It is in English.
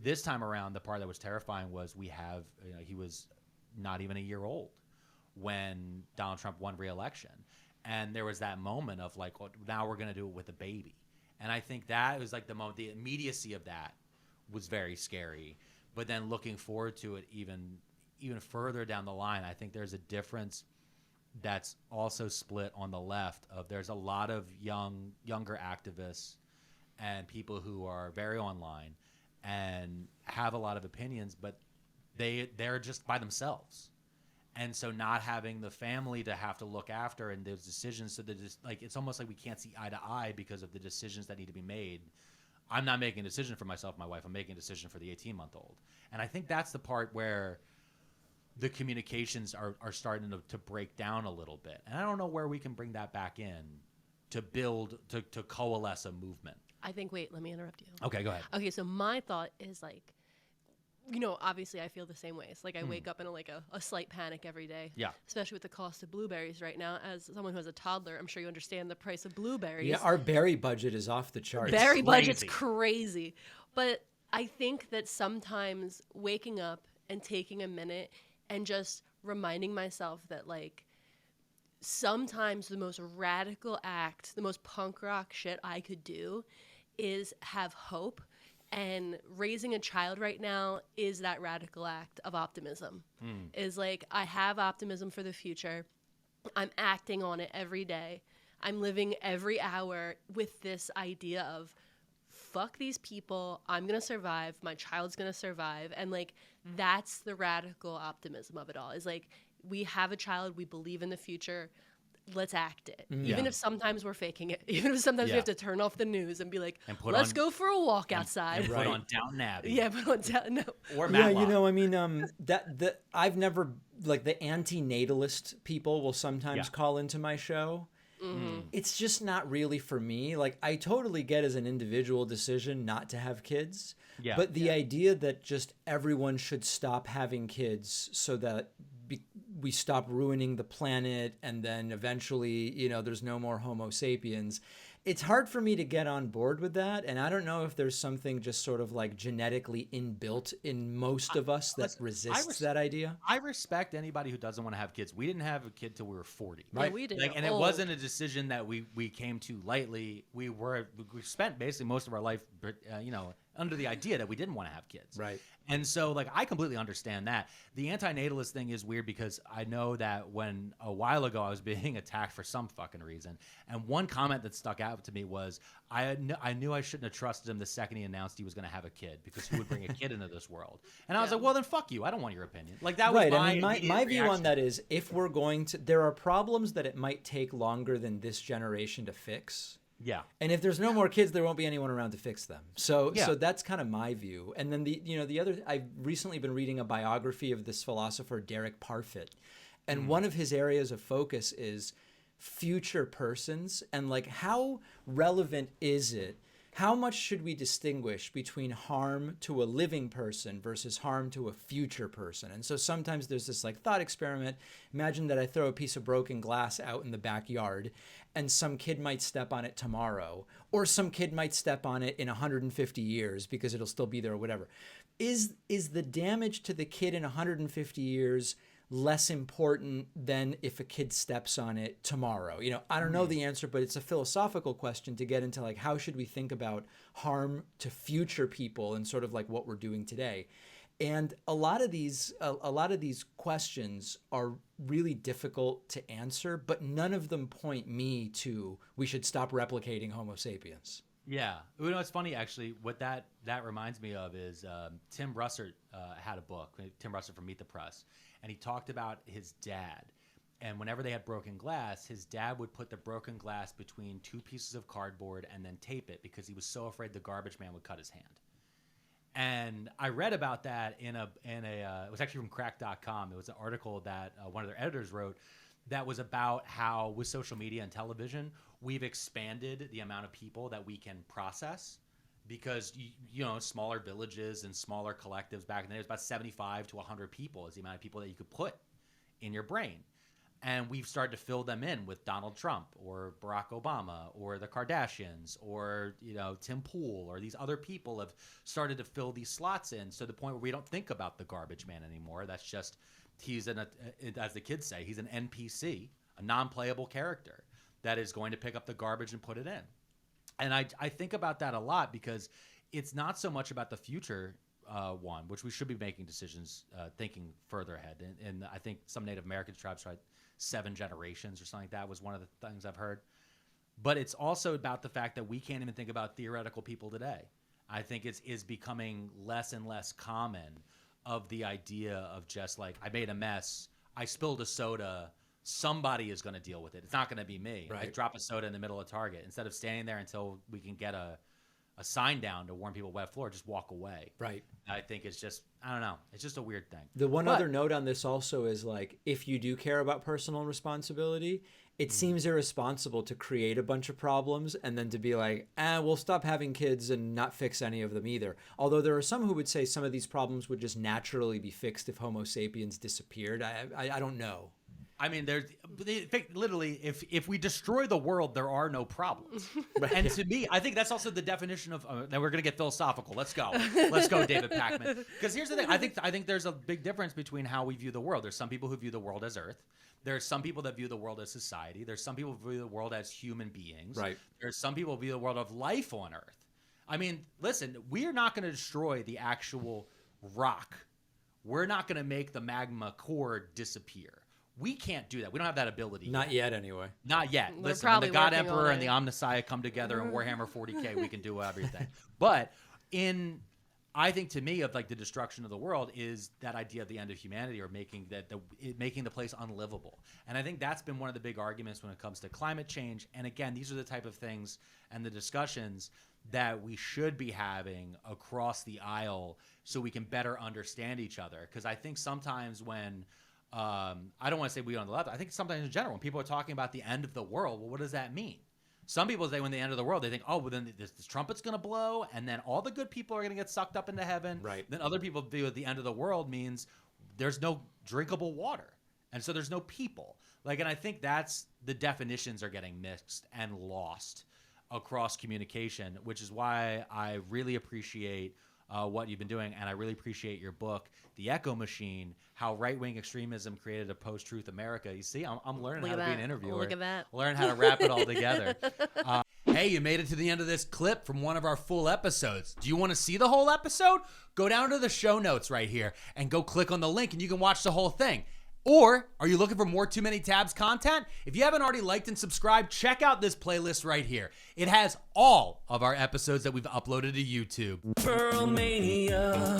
This time around, the part that was terrifying was he was not even a year old when Donald Trump won re-election. And there was that moment of like, well, now we're going to do it with a baby. And I think that was like the moment, the immediacy of that was very scary. But then looking forward to it even further down the line, I think there's a difference that's also split on the left of there's a lot of younger activists and people who are very online and have a lot of opinions, but they're just by themselves. And so not having the family to have to look after and those decisions, so that like it's almost like we can't see eye to eye because of the decisions that need to be made. I'm not making a decision for myself, my wife. I'm making a decision for the 18-month-old. And I think that's the part where the communications are starting to break down a little bit. And I don't know where we can bring that back in to build, to coalesce a movement. I think, wait, let me interrupt you. Okay, go ahead. Okay, so my thought is like, obviously I feel the same way. It's like I wake up in a slight panic every day. Yeah. Especially with the cost of blueberries right now. As someone who has a toddler, I'm sure you understand the price of blueberries. Yeah, our berry budget is off the charts. Berry budget's crazy. But I think that sometimes waking up and taking a minute and just reminding myself that like sometimes the most radical act, the most punk rock shit I could do is have hope. And raising a child right now is that radical act of optimism. Is like, I have optimism for the future. I'm acting on it every day. I'm living every hour with this idea of, fuck these people. I'm going to survive. My child's going to survive. And like, that's the radical optimism of it all. Is like, we have a child. We believe in the future. Let's act it. Even if sometimes we're faking it. Even if sometimes we have to turn off the news and be like, let's go for a walk outside. And put on Downton Abbey. Yeah, put on Downton. No. Or Matlock. Yeah, I mean, I've never, like, the antinatalist people will sometimes call into my show. Mm-hmm. It's just not really for me. Like, I totally get as an individual decision not to have kids. Yeah. But the idea that just everyone should stop having kids so that we stop ruining the planet and then eventually, there's no more Homo sapiens. It's hard for me to get on board with that. And I don't know if there's something just sort of like genetically inbuilt in most of us that resists that idea. I respect anybody who doesn't want to have kids. We didn't have a kid till we were 40. Right? Yeah, we did. And it wasn't a decision that we came to lightly. We spent basically most of our life, under the idea that we didn't want to have kids. Right. And so, like, I completely understand that. The antinatalist thing is weird because I know that when a while ago I was being attacked for some fucking reason, and one comment that stuck out to me was, I knew I shouldn't have trusted him the second he announced he was going to have a kid because who would bring a kid into this world? And I was like, well, then fuck you. I don't want your opinion. Like, that was my view on that is, if we're going to, there are problems that it might take longer than this generation to fix. Yeah. And if there's no more kids, there won't be anyone around to fix them. So that's kind of my view. And then the other, I've recently been reading a biography of this philosopher, Derek Parfit. And one of his areas of focus is future persons and like, how relevant is it? How much should we distinguish between harm to a living person versus harm to a future person? And so sometimes there's this like thought experiment. Imagine that I throw a piece of broken glass out in the backyard and some kid might step on it tomorrow, or some kid might step on it in 150 years because it'll still be there or whatever. Is the damage to the kid in 150 years less important than if a kid steps on it tomorrow? I don't know the answer, but it's a philosophical question to get into, like, how should we think about harm to future people and sort of like what we're doing today. And a lot of these questions are really difficult to answer, but none of them point me to we should stop replicating Homo sapiens. Yeah. It's funny, actually. What that reminds me of is Tim Russert had a book, Tim Russert from Meet the Press, and he talked about his dad. And whenever they had broken glass, his dad would put the broken glass between two pieces of cardboard and then tape it because he was so afraid the garbage man would cut his hand. And I read about that in a it was actually from crack.com. It was an article that one of their editors wrote that was about how with social media and television, we've expanded the amount of people that we can process because, smaller villages and smaller collectives back then, it was about 75 to 100 people is the amount of people that you could put in your brain. And we've started to fill them in with Donald Trump or Barack Obama or the Kardashians or, Tim Pool or these other people have started to fill these slots in to the point where we don't think about the garbage man anymore. That's just, as the kids say, he's an NPC, a non-playable character that is going to pick up the garbage and put it in. And I think about that a lot because it's not so much about the future one, which we should be making decisions thinking further ahead. And I think some Native American tribes tried 7 generations or something like that was one of the things I've heard. But it's also about the fact that we can't even think about theoretical people today. I think it's becoming less and less common of the idea of just like, I made a mess, I spilled a soda, somebody is going to deal with it. It's not going to be me. Right. I drop a soda in the middle of Target. Instead of standing there until we can get a sign down to warn people wet floor, just walk away. Right. I think it's just, I don't know. It's just a weird thing. The one other note on this also is like, if you do care about personal responsibility, it seems irresponsible to create a bunch of problems and then to be like, we'll stop having kids and not fix any of them either. Although there are some who would say some of these problems would just naturally be fixed if Homo sapiens disappeared. I don't know. I mean, literally, if we destroy the world, there are no problems. And to me, I think that's also the definition of. Now we're gonna get philosophical. Let's go, David Pakman. Because here's the thing. I think there's a big difference between how we view the world. There's some people who view the world as Earth. There's some people that view the world as society. There's some people who view the world as human beings. Right. There's some people who view the world of life on Earth. I mean, listen, we are not going to destroy the actual rock. We're not going to make the magma core disappear. We can't do that. We don't have that ability. Not yet, anyway. Not yet. They're Listen, when the God working Emperor on and the it. Omnissiah come together in Warhammer 40K, we can do everything. But I think to me of like the destruction of the world is that idea of the end of humanity or making the place unlivable. And I think that's been one of the big arguments when it comes to climate change. And again, these are the type of things and the discussions that we should be having across the aisle so we can better understand each other. Because I think sometimes when I don't want to say we on the left. I think sometimes in general, when people are talking about the end of the world, well, what does that mean? Some people say when the end of the world, they think, oh, well, then this trumpet's going to blow, and then all the good people are going to get sucked up into heaven. Right. Then other people view at the end of the world means there's no drinkable water, and so there's no people. And I think that's the definitions are getting mixed and lost across communication, which is why I really appreciate what you've been doing, and I really appreciate your book, The Echo Machine, How Right-Wing Extremism Created a Post-Truth America. You see, I'm learning how to be an interviewer. Look at that. Learn how to wrap it all together. Hey, you made it to the end of this clip from one of our full episodes. Do you want to see the whole episode? Go down to the show notes right here and go click on the link and you can watch the whole thing. Or are you looking for more Too Many Tabs content? If you haven't already liked and subscribed, check out this playlist right here. It has all of our episodes that we've uploaded to YouTube. Pearlmania,